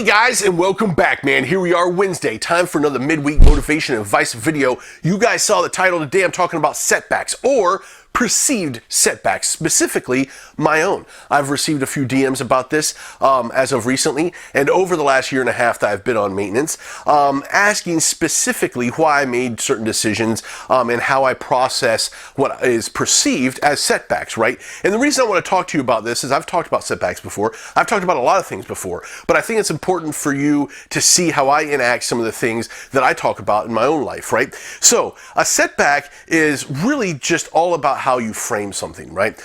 Hey guys, and welcome back, man. Here we are Wednesday, time for another midweek motivation and advice video. You guys saw the title today. I'm talking about setbacks, or perceived setbacks, specifically my own. I've received a few DMs about this as of recently, and over the last year and a half that I've been on maintenance, asking specifically why I made certain decisions and how I process what is perceived as setbacks, right? And the reason I want to talk to you about this is I've talked about setbacks before. I've talked about a lot of things before, but I think it's important for you to see how I enact some of the things that I talk about in my own life, right? So a setback is really just all about how you frame something, right?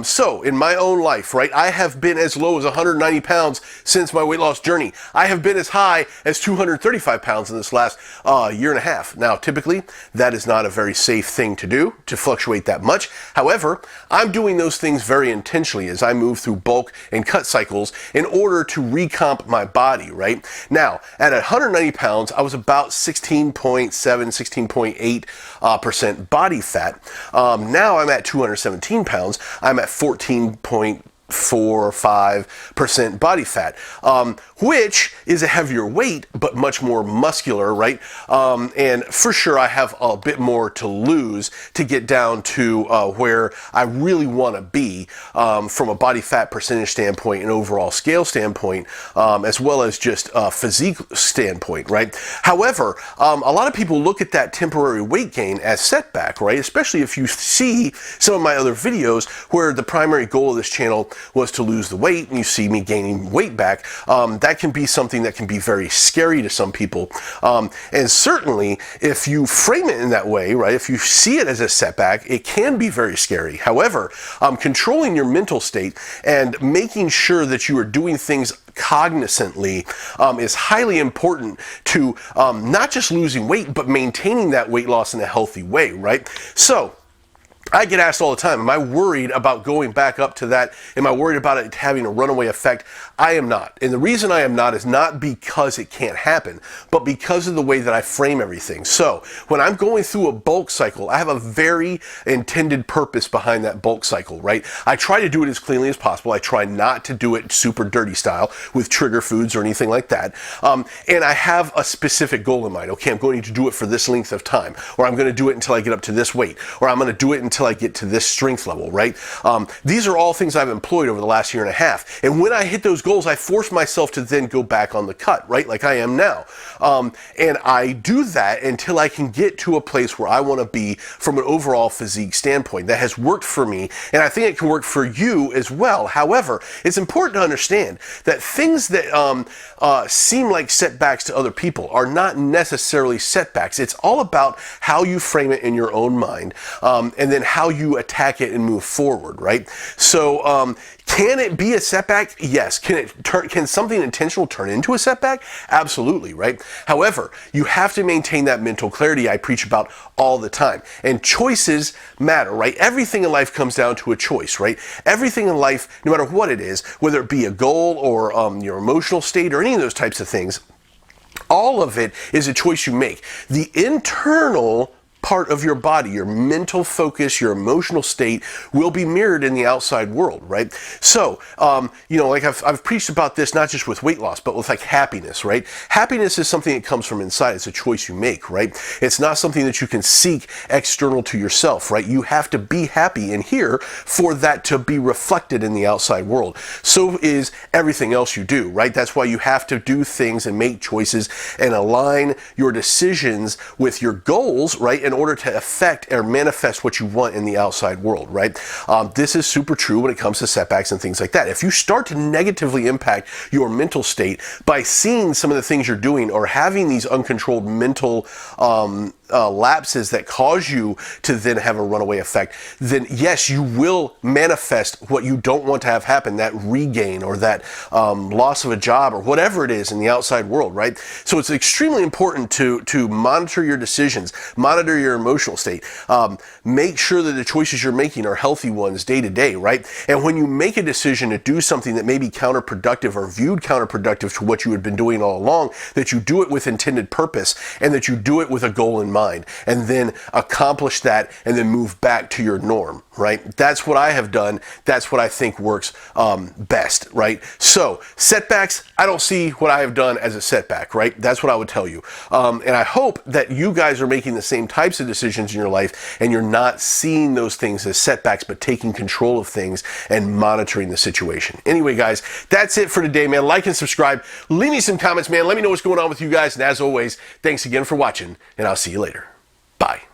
So in my own life, right, I have been as low as 190 pounds since my weight loss journey. I have been as high as 235 pounds in this last year and a half. Now, typically, that is not a very safe thing to do, to fluctuate that much. However, I'm doing those things very intentionally as I move through bulk and cut cycles in order to recomp my body, right? Now, at 190 pounds, I was about 16.7, 16.8% body fat. Now I'm at 217 pounds. I'm at 14.4 or 5% body fat, which is a heavier weight, but much more muscular, right? And for sure, I have a bit more to lose to get down to where I really want to be from a body fat percentage standpoint and overall scale standpoint, as well as just physique standpoint, right? However, a lot of people look at that temporary weight gain as setback, right? Especially if you see some of my other videos where the primary goal of this channel was to lose the weight, and you see me gaining weight back. That can be something that can be very scary to some people. And certainly, if you frame it in that way, right, if you see it as a setback, it can be very scary. However, controlling your mental state and making sure that you are doing things cognizantly is highly important to not just losing weight, but maintaining that weight loss in a healthy way, right? So, I get asked all the time, am I worried about going back up to that? Am I worried about it having a runaway effect? I am not. And the reason I am not is not because it can't happen, but because of the way that I frame everything. So when I'm going through a bulk cycle, I have a very intended purpose behind that bulk cycle, right? I try to do it as cleanly as possible. I try not to do it super dirty style with trigger foods or anything like that. And I have a specific goal in mind. Okay, I'm going to do it for this length of time, or I'm going to do it until I get up to this weight, or I'm going to do it until I get to this strength level, right? These are all things I've employed over the last year and a half. And when I hit those goals, I force myself to then go back on the cut, right? Like I am now. And I do that until I can get to a place where I want to be from an overall physique standpoint. That has worked for me, and I think it can work for you as well. However, it's important to understand that things that seem like setbacks to other people are not necessarily setbacks. It's all about how you frame it in your own mind, and then how you attack it and move forward, right? So, can it be a setback? Yes. Can something intentional turn into a setback? Absolutely, right? However, you have to maintain that mental clarity I preach about all the time. And choices matter, right? Everything in life comes down to a choice, right? Everything in life, no matter what it is, whether it be a goal or your emotional state or any of those types of things, all of it is a choice you make. The internal part of your body, your mental focus, your emotional state will be mirrored in the outside world, right? So, like I've preached about this not just with weight loss, but with like happiness, right? Happiness is something that comes from inside. It's a choice you make, right? It's not something that you can seek external to yourself, right? You have to be happy in here for that to be reflected in the outside world. So is everything else you do, right? That's why you have to do things and make choices and align your decisions with your goals, right? In order to affect or manifest what you want in the outside world, right? This is super true when it comes to setbacks and things like that. If you start to negatively impact your mental state by seeing some of the things you're doing or having these uncontrolled mental lapses that cause you to then have a runaway effect, then yes, you will manifest what you don't want to have happen, that regain or that loss of a job or whatever it is in the outside world, right? So it's extremely important to monitor your decisions, monitor your emotional state, make sure that the choices you're making are healthy ones day to day, right? And when you make a decision to do something that may be counterproductive or viewed counterproductive to what you had been doing all along, that you do it with intended purpose and that you do it with a goal in mind, and then accomplish that and then move back to your norm, right? That's what I have done. That's what I think works best, right? So setbacks, I don't see what I have done as a setback, right? That's what I would tell you. And I hope that you guys are making the same types of decisions in your life and you're not seeing those things as setbacks, but taking control of things and monitoring the situation. Anyway, guys, that's it for today, man. Like and subscribe. Leave me some comments, man. Let me know what's going on with you guys. And as always, thanks again for watching, and I'll see you later. Bye.